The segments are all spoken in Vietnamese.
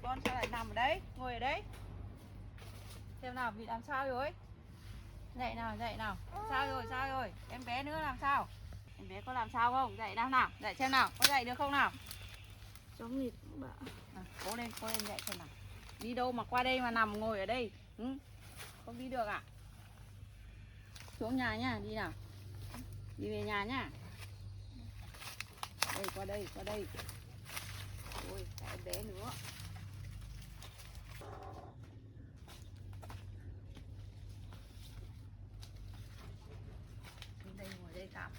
con sao lại nằm ở đấy, ngồi ở đấy. Xem nào, bị làm sao rồi? Dậy nào. Sao rồi? Em bé nữa làm sao? Em bé có làm sao không? Dậy nào, dậy xem nào, có dậy được không nào? Cháu mệt bà. Cố lên dậy xem nào. Đi đâu mà qua đây mà nằm ngồi ở đây? Ừ? Không đi được à? Xuống nhà nhá, đi nào. Đi về nhà nhá. Đây, qua đây. Ôi, cả em bé nữa. Đến đây, ngồi đây tạm.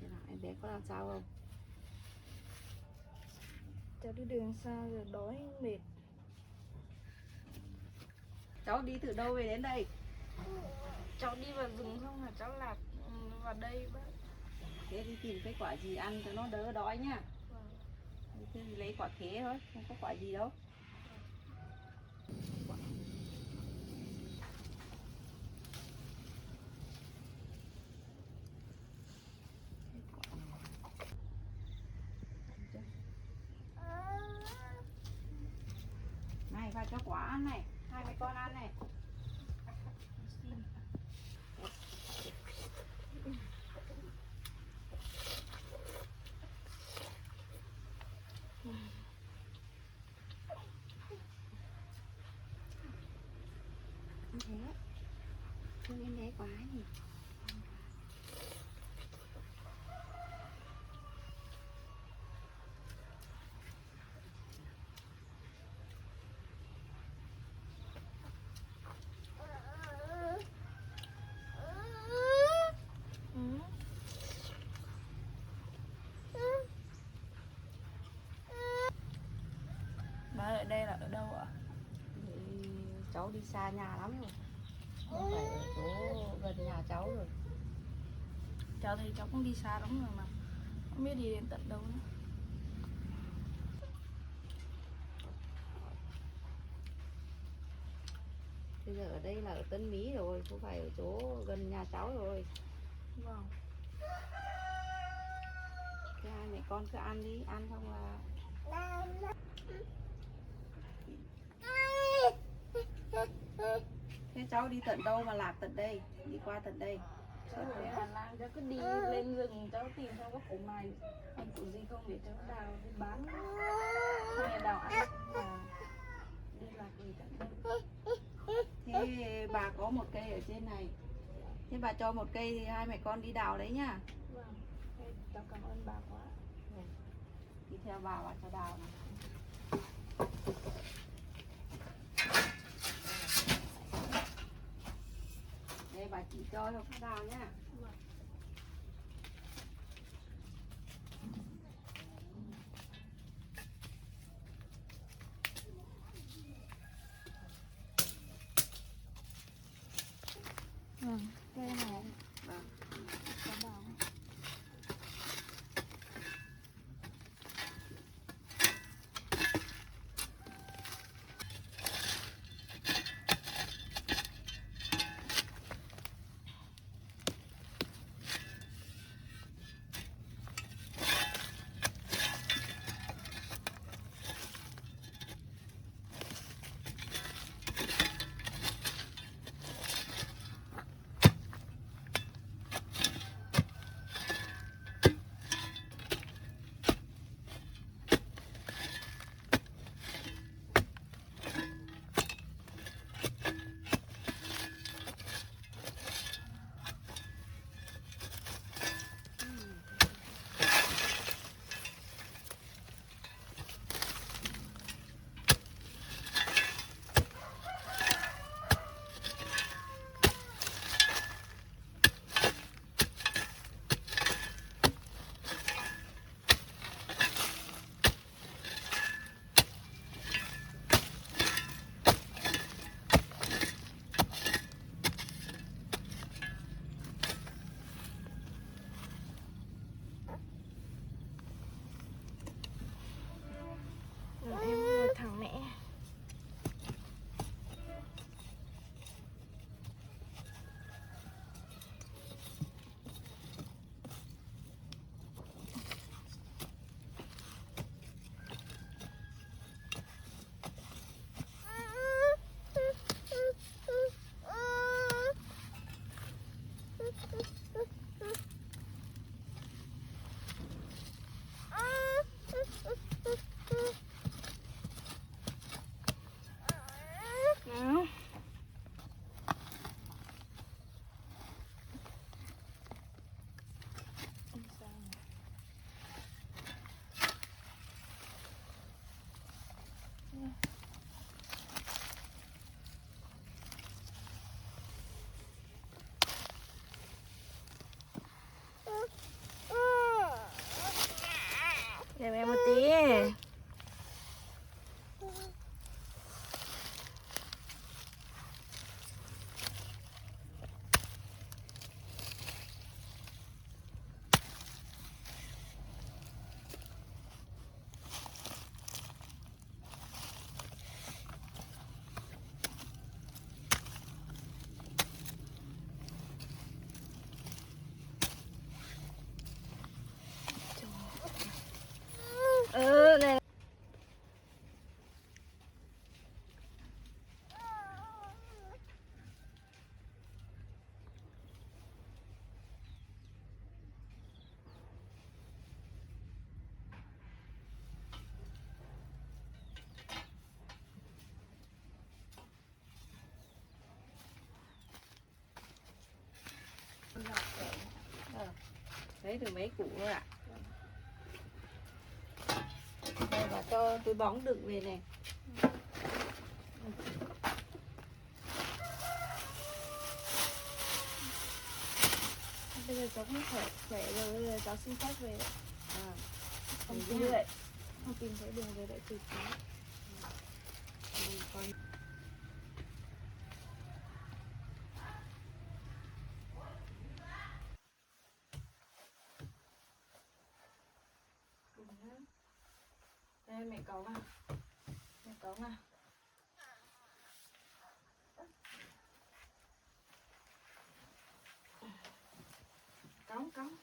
Thế nào, em bé có làm sao không? Cháu đi đường xa rồi đói mệt. Cháu đi từ đâu về đến đây? Cháu đi vào rừng không là cháu lạc vào đây bác. Thế đi tìm cái quả gì ăn cho nó đỡ đói nhá. Thế thì lấy quả khế thôi, không có quả gì đâu. Này, vào cho quả ăn này, hai mẹ con ăn này. Thế, thương em bé quá nhỉ. Bà ở đây là ở đâu ạ? Thì cháu đi xa nhà lắm rồi, không phải ở chỗ gần nhà cháu rồi. Cháu thấy cháu cũng đi xa lắm rồi mà không biết đi đến tận đâu nữa. Bây giờ ở đây là ở Tân Mỹ rồi, không phải ở chỗ gần nhà cháu rồi. Vâng. Thế hai mẹ con cứ ăn đi, ăn xong là thế cháu đi tận đâu mà lạc tận đây, đi qua tận đây. Cháu ở Hà Lan, cháu cứ đi lên rừng, cháu tìm xem có củ mài hay củ gì không để cháu đào đi bán. Hay là đào ăn và đi lạc về tận đây. Thế bà có một cây ở trên này, thế bà cho một cây thì hai mẹ con đi đào đấy nhá. Vâng. Thế cháu cảm ơn bà quá. Đi theo bà cho đào này. Đây bà chỉ cho không đào nhá. Vâng, cây này. Vâng. Cháu đào. lấy từ mấy củ thôi ạ. Đây là cho túi bóng đựng về này. Bây giờ cháu cũng khỏe rồi, bây giờ cháu xin phép về đấy. À, Không thế tìm nhá. không tìm thấy đường về lại từ cháu. Con đây mẹ cống à, mẹ cống à. Cống cống.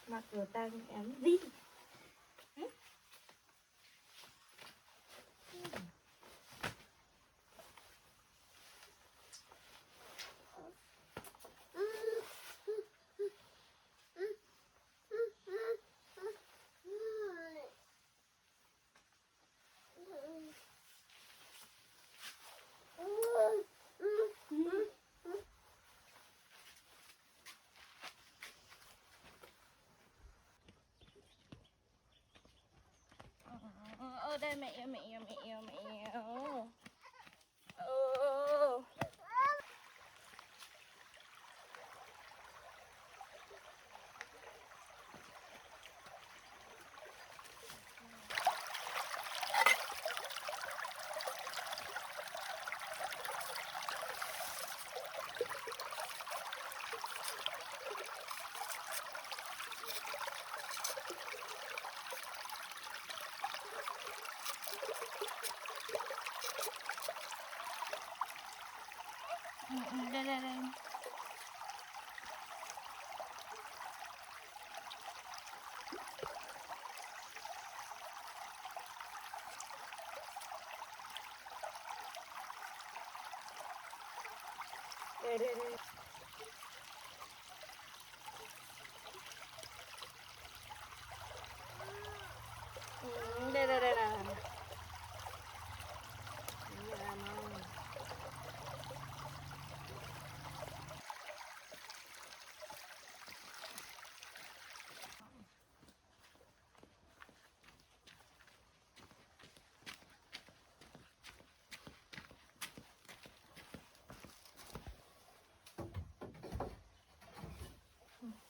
Mặc cửa tay em gì? Đây mẹ. Đây. Đây. Đây là.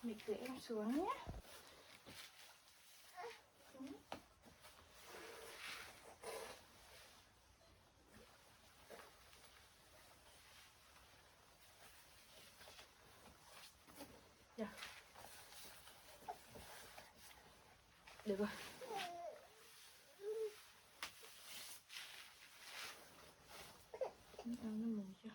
Mình cưỡi em xuống nhé. Được rồi. Nó mù chưa?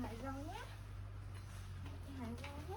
Hải rau nhé. Hải rau nhé.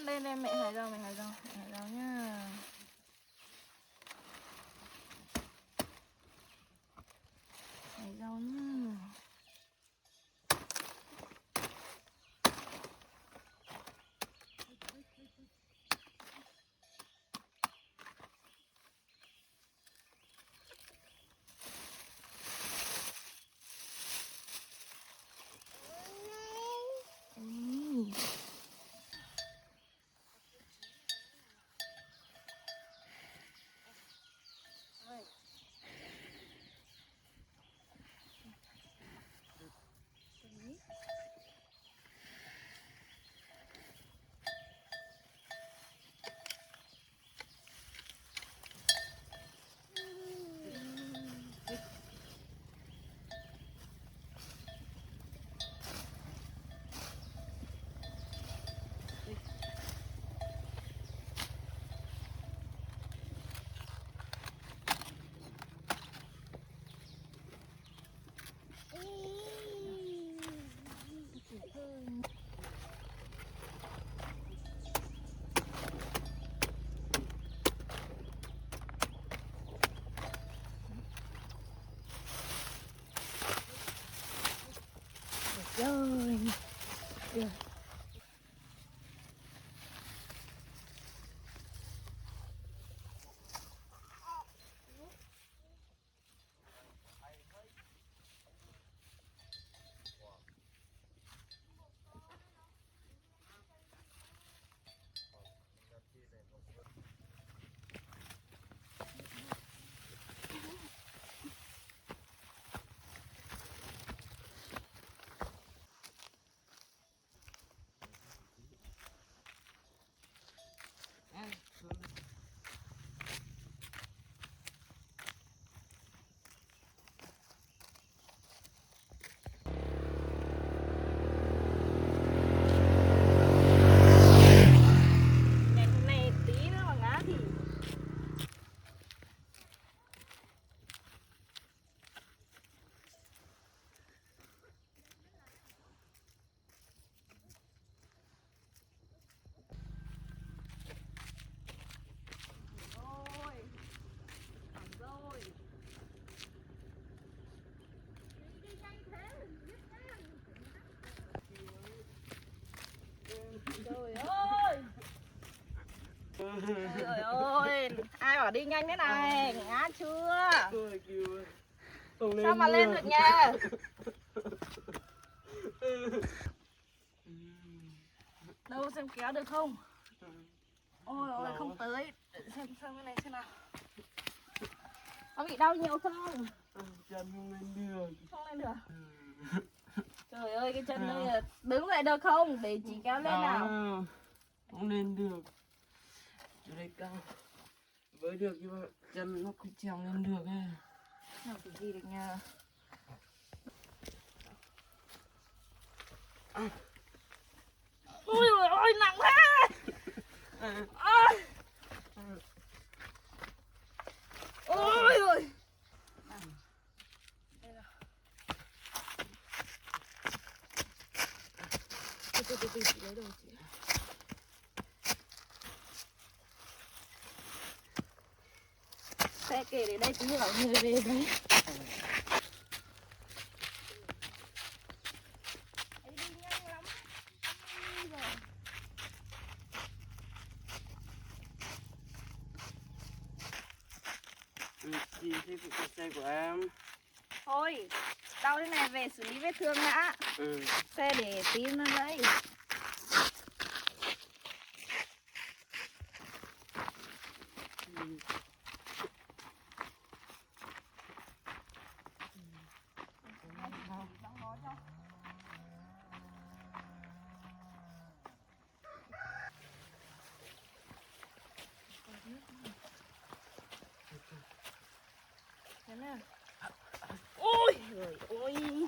Đây mẹ hái rau, mẹ hái rau nha. Hái rau nha. Rồi. Được. Này tí nữa mà ngã thì trời ơi. Trời ơi, ai bảo đi nhanh thế này, ngã chưa? Sao mà lên được nha? Đâu xem kéo được không? Ôi ôi không tới. Để xem cái này xem nào. Có bị đau nhiều không? Chân không lên được. Không lên được. Trời ơi cái chân đây là đứng lại được không? Để chị kéo lên nào. Không lên được. Chỗ đây cao. với được nhưng mà chân nó không trèo lên được ấy. Làm cái gì được nhờ. Ôi ôi ôi nặng quá. Ôi. Ôi ôi. Từ chị lấy đồ chị. Xe kể đến đây tí bảo người về đấy. Ấy đi nhanh lắm. Đi rồi. Chị thấy phụ cái xe của em. Thôi, tao thế này về xử lý vết thương đã. Xe để tí nữa đấy. Thế nào? Ôi trời ơi.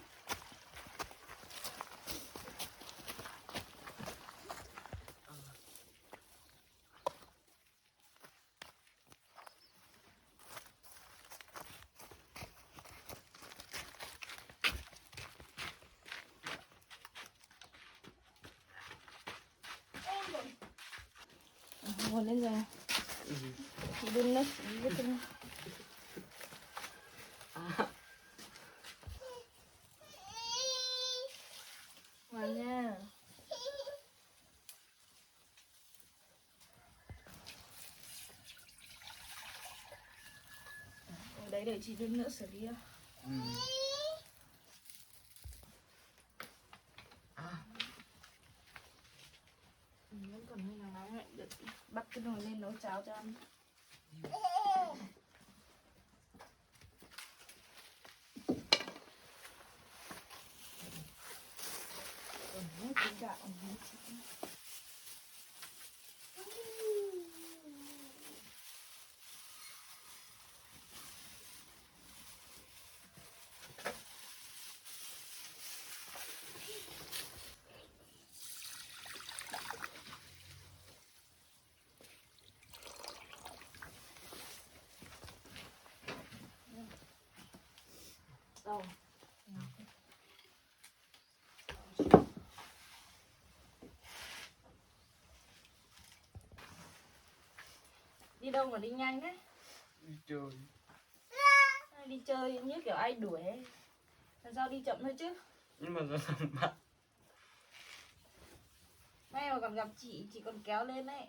Ngồi lên rồi. Chị đun nước, vết thương. Ngoan nha. Ở đấy để chị đun nước xử lý. Vẫn còn hơi nắng nóng lại được bắt cái nồi lên nấu cháo cho ăn. Trứng gạo. Đâu? Đi đâu mà đi nhanh đấy? Đi chơi. Đi chơi như kiểu ai đuổi ấy. Làm sao đi chậm thôi chứ? Nhưng mà giờ làm bạn. May mà gặp chị còn kéo lên đấy.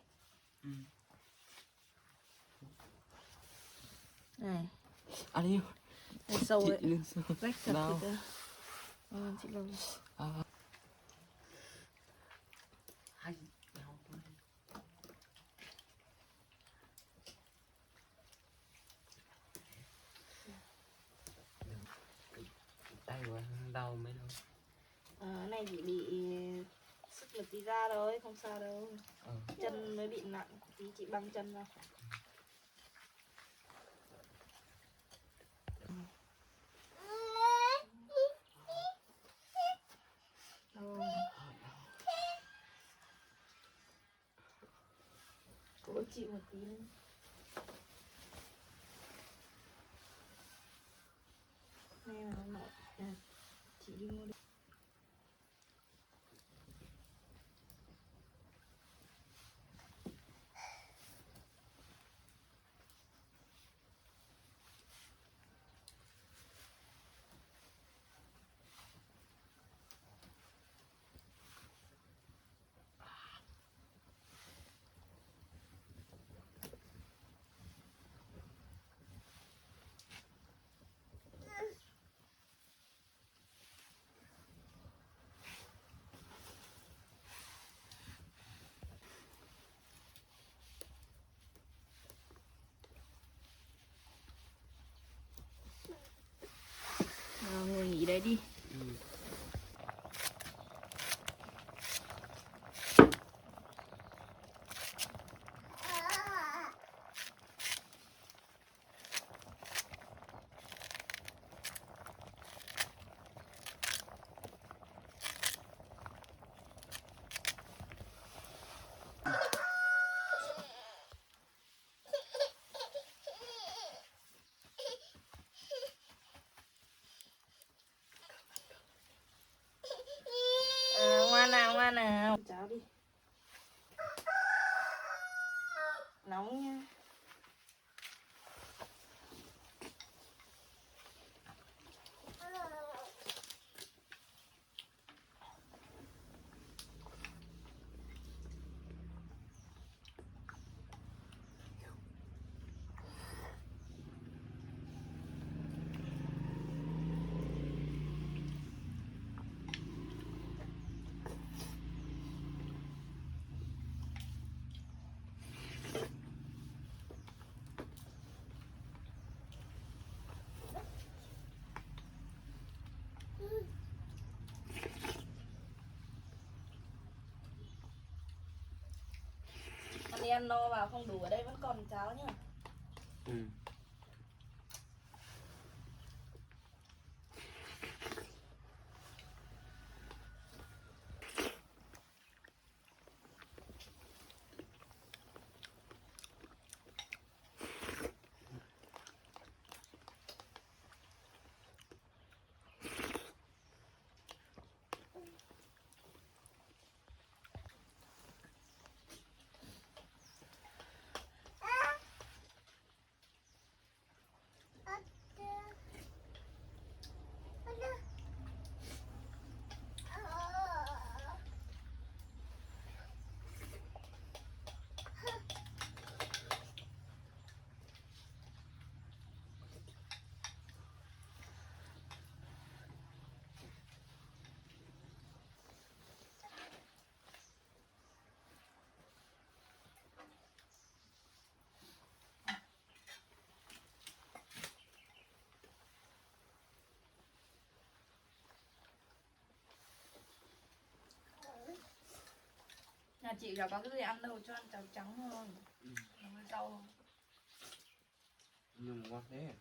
Này. À đi. Đây sâu Chị ấy. lên sâu. Rách thật Đau. thịt ra. Chị lâu. Hay. Đau quá. Tay quá, đau mấy đâu. Cái này chỉ bị sức lực đi ra thôi, không sao đâu. Chân mới bị nặng, tí chị băng chân vào. Cố chịu một tí nữa. Này mà nó chị đi mua đi. Ngồi nghỉ đấy đi. ba nào. Cháo đi. Nóng nha. Anh đi ăn no vào không đủ, ở đây vẫn còn cháo nhá. Ừ. Nhà chị là có cái gì ăn đâu, cho ăn cháo trắng thôi. Ừ. Nó với rau. Nhưng quá thế.